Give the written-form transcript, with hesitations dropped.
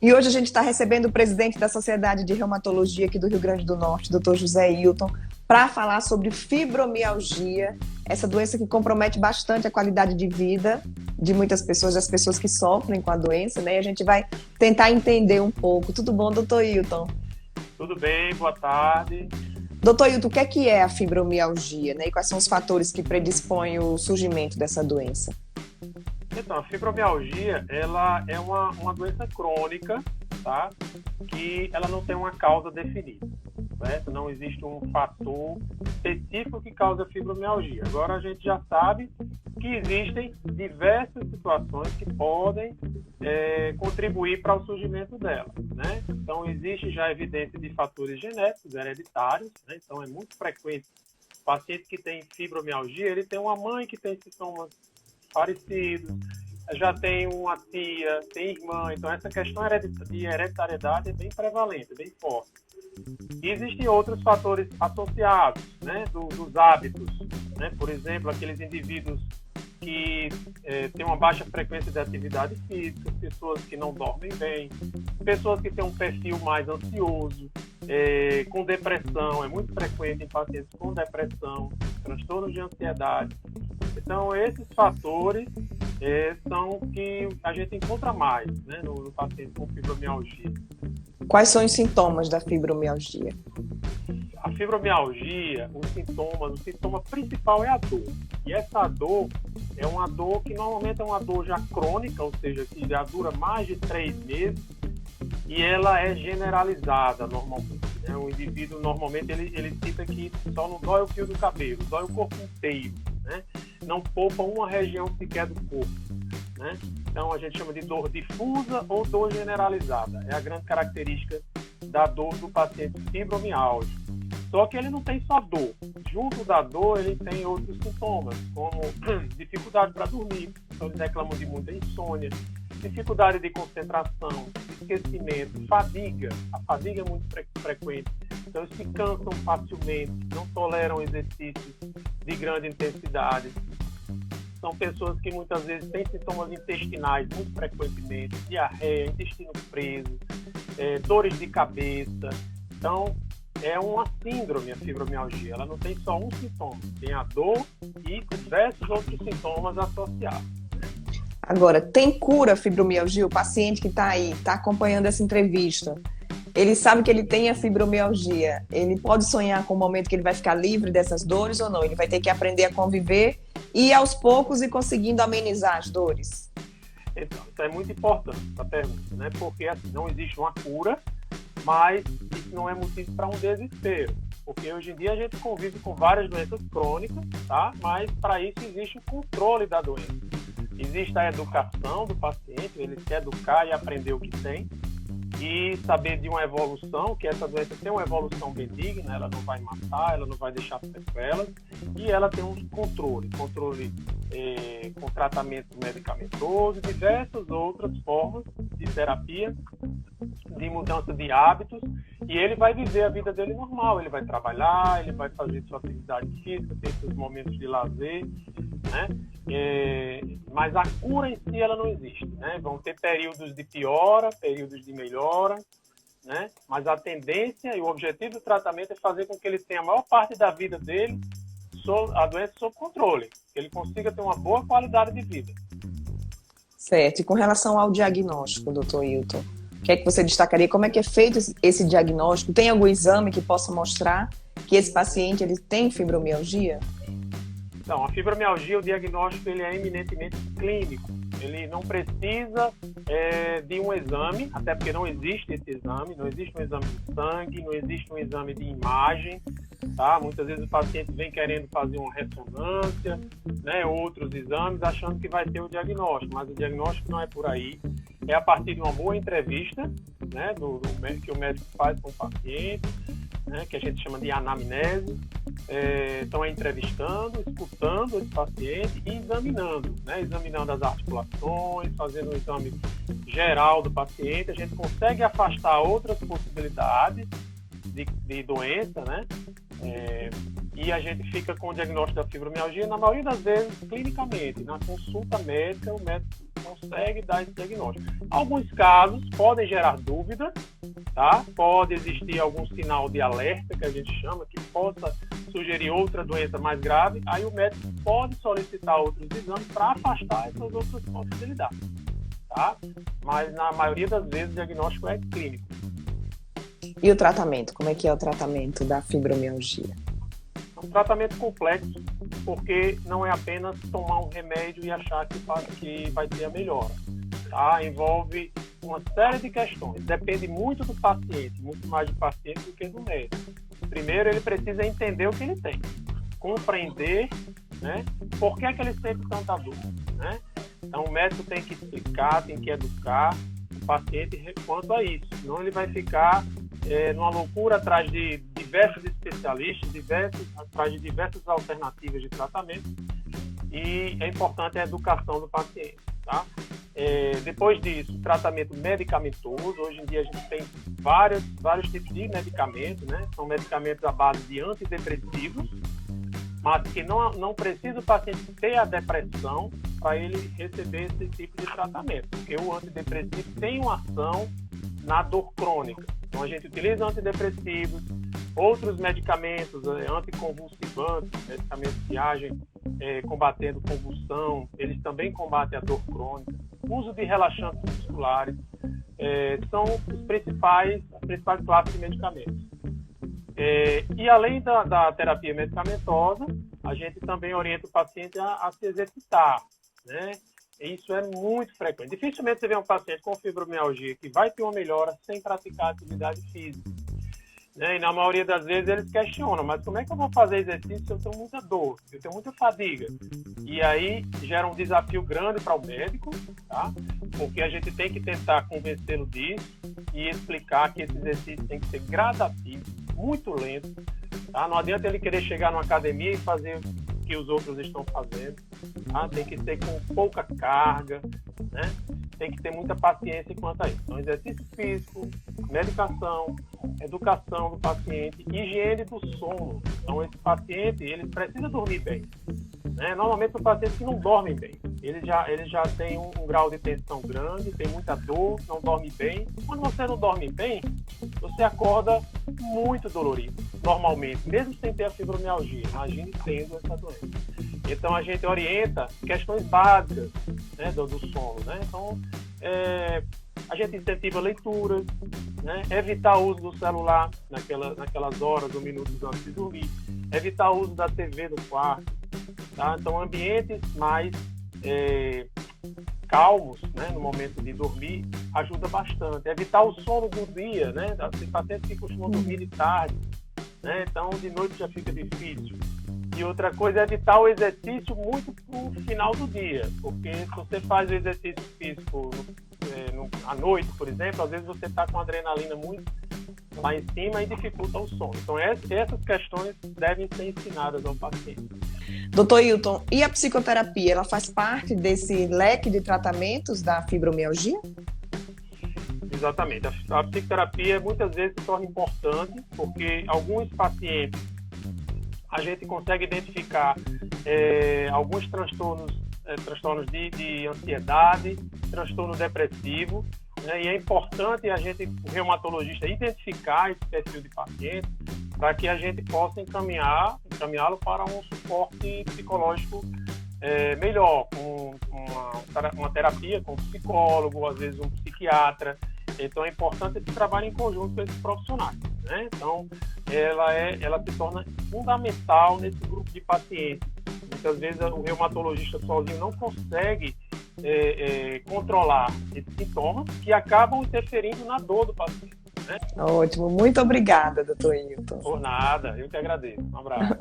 E hoje a gente está recebendo o presidente da Sociedade de Reumatologia aqui do Rio Grande do Norte, Dr. José Hilton, para falar sobre fibromialgia, essa doença que compromete bastante a qualidade de vida de muitas pessoas, das pessoas que sofrem com a doença, né? E a gente vai tentar entender um pouco. Tudo bom, doutor Hilton? Tudo bem, boa tarde. Doutor Hilton, o que é a fibromialgia, né? E quais são os fatores que predispõem o surgimento dessa doença? Então, a fibromialgia, ela é uma doença crônica, tá? Que ela não tem uma causa definida, certo? Não existe um fator específico que causa fibromialgia. Agora a gente já sabe que existem diversas situações que podem contribuir para o surgimento dela, né? Então, existe já evidência de fatores genéticos, hereditários, né? Então, é muito frequente o paciente que tem fibromialgia, ele tem uma mãe que tem sintomas parecidos, já tem uma tia, tem irmã, então essa questão de hereditariedade é bem prevalente, é bem forte. E existem outros fatores associados, né, dos hábitos, né? Por exemplo, aqueles indivíduos que têm uma baixa frequência de atividade física, pessoas que não dormem bem, pessoas que têm um perfil mais ansioso, com depressão, é muito frequente em pacientes com depressão, transtornos de ansiedade. Então, esses fatores são que a gente encontra mais, né, no paciente com fibromialgia. Quais são os sintomas da fibromialgia? A fibromialgia, o sintoma principal é a dor. E essa dor é uma dor que normalmente é uma dor já crônica, ou seja, que já dura mais de 3 meses, e ela é generalizada normalmente, né? O indivíduo normalmente ele cita que só não dói o fio do cabelo, dói o corpo inteiro, né? Não poupa uma região sequer do corpo, né? Então a gente chama de dor difusa ou dor generalizada. É a grande característica da dor do paciente fibromialgia. Só que ele não tem só dor. Junto da dor, ele tem outros sintomas, como dificuldade para dormir. Então, eles reclamam de muita insônia, dificuldade de concentração, esquecimento, fadiga. A fadiga é muito frequente. Então, eles se cansam facilmente, não toleram exercícios de grande intensidade. São pessoas que muitas vezes têm sintomas intestinais muito frequentemente, diarreia, intestino preso, dores de cabeça. Então, é uma síndrome, a fibromialgia. Ela não tem só um sintoma, tem a dor e diversos outros sintomas associados. Agora, tem cura a fibromialgia? O paciente que está aí, está acompanhando essa entrevista, ele sabe que ele tem a fibromialgia. Ele pode sonhar com o momento que ele vai ficar livre dessas dores ou não? Ele vai ter que aprender a conviver e aos poucos ir conseguindo amenizar as dores? Então, isso é muito importante, essa pergunta, né? Porque assim, não existe uma cura, mas isso não é motivo para um desespero. Porque hoje em dia a gente convive com várias doenças crônicas, tá? Mas para isso existe o controle da doença. Existe a educação do paciente, ele se educar e aprender o que tem, e saber de uma evolução, que essa doença tem uma evolução benigna, ela não vai matar, ela não vai deixar sequelas, e ela tem um controle com tratamento medicamentoso, diversas outras formas de terapia, de mudança de hábitos, e ele vai viver a vida dele normal, ele vai trabalhar, ele vai fazer sua atividade física, ter seus momentos de lazer, né? Mas a cura em si ela não existe, né? Vão ter períodos de piora, períodos de melhora, né? Mas a tendência e o objetivo do tratamento é fazer com que ele tenha a maior parte da vida dele a doença sob controle, que ele consiga ter uma boa qualidade de vida. Certo. E com relação ao diagnóstico, doutor Hilton, o que é que você destacaria? Como é que é feito esse diagnóstico? Tem algum exame que possa mostrar que esse paciente ele tem fibromialgia? Então, a fibromialgia, o diagnóstico ele é eminentemente clínico. Ele não precisa de um exame, até porque não existe esse exame, não existe um exame de sangue, não existe um exame de imagem, tá? Muitas vezes o paciente vem querendo fazer uma ressonância, né, outros exames, achando que vai ter o diagnóstico, mas o diagnóstico não é por aí. É a partir de uma boa entrevista, né, que o médico faz com o paciente, né, que a gente chama de anamnese. Então, entrevistando, escutando esse paciente e examinando, né, examinando as articulações, fazendo um exame geral do paciente. A gente consegue afastar outras possibilidades de doença, né? E a gente fica com o diagnóstico da fibromialgia, na maioria das vezes, clinicamente. Na consulta médica, o médico consegue dar esse diagnóstico. Alguns casos podem gerar dúvida, tá? Pode existir algum sinal de alerta, que a gente chama, que possa sugerir outra doença mais grave, aí o médico pode solicitar outros exames para afastar essas outras possibilidades, tá? Mas na maioria das vezes o diagnóstico é clínico. E o tratamento? Como é que é o tratamento da fibromialgia? É um tratamento complexo, porque não é apenas tomar um remédio e achar que vai ter a melhora. Tá? Envolve uma série de questões. Depende muito do paciente, muito mais do paciente do que do médico. Primeiro, ele precisa entender o que ele tem, compreender, né, por que é que ele sente tanta dor. Né? Então, o médico tem que explicar, tem que educar o paciente quanto a isso. Senão ele vai ficar numa loucura atrás de diversos especialistas, atrás de diversas alternativas de tratamento, e é importante a educação do paciente. Tá? Depois disso, tratamento medicamentoso. Hoje em dia a gente tem vários tipos de medicamentos, né? São medicamentos à base de antidepressivos, mas que não precisa o paciente ter a depressão para ele receber esse tipo de tratamento, porque o antidepressivo tem uma ação na dor crônica. Então a gente utiliza antidepressivos, outros medicamentos anticonvulsivantes, medicamentos que agem combatendo convulsão, eles também combatem a dor crônica. O uso de relaxantes musculares são as principais classes de medicamentos. E além da terapia medicamentosa, a gente também orienta o paciente a se exercitar, né? Isso é muito frequente. Dificilmente você vê um paciente com fibromialgia que vai ter uma melhora sem praticar atividade física. Né? E na maioria das vezes eles questionam, mas como é que eu vou fazer exercício se eu tenho muita dor, se eu tenho muita fadiga? E aí gera um desafio grande para o médico, tá? Porque a gente tem que tentar convencê-lo disso e explicar que esse exercício tem que ser gradativo, muito lento. Tá? Não adianta ele querer chegar numa academia e fazer o que os outros estão fazendo. Tá? Tem que ser com pouca carga, né? Tem que ter muita paciência quanto a isso. Então, exercício físico, medicação, educação do paciente, higiene do sono. Então, esse paciente, ele precisa dormir bem. Né? Normalmente, o paciente que não dorme bem, ele já tem um grau de tensão grande, tem muita dor, não dorme bem. Quando você não dorme bem, você acorda muito dolorido, normalmente, mesmo sem ter a fibromialgia. Imagine tendo essa doença. Então, a gente orienta questões básicas, né, do sono. Né? Então, a gente incentiva leituras, né? Evitar o uso do celular naquelas horas ou minutos antes de dormir, evitar o uso da TV no quarto. Tá? Então, ambientes mais calmos, né, no momento de dormir, ajuda bastante. Evitar o sono do dia, né? Tem pacientes que costumam dormir de tarde, né? Então de noite já fica difícil. E outra coisa é evitar o exercício muito no final do dia, porque se você faz o exercício físico à noite, por exemplo, às vezes você está com adrenalina muito lá em cima e dificulta o sono. Então essas questões devem ser ensinadas ao paciente. Doutor Hilton, e a psicoterapia, ela faz parte desse leque de tratamentos da fibromialgia? Exatamente. A psicoterapia muitas vezes se torna importante, porque alguns pacientes a gente consegue identificar alguns transtornos de ansiedade, transtorno depressivo, né? E é importante o reumatologista, identificar esse perfil de paciente para que a gente possa encaminhá-lo para um suporte psicológico melhor, com uma terapia com um psicólogo, às vezes um psiquiatra. Então é importante esse trabalho em conjunto com esses profissionais. Né? Então ela se torna fundamental nesse grupo de pacientes. Muitas vezes o reumatologista sozinho não consegue controlar esses sintomas que acabam interferindo na dor do paciente. Né? Ótimo, muito obrigada, doutor Hilton. Por nada, eu que agradeço. Um abraço.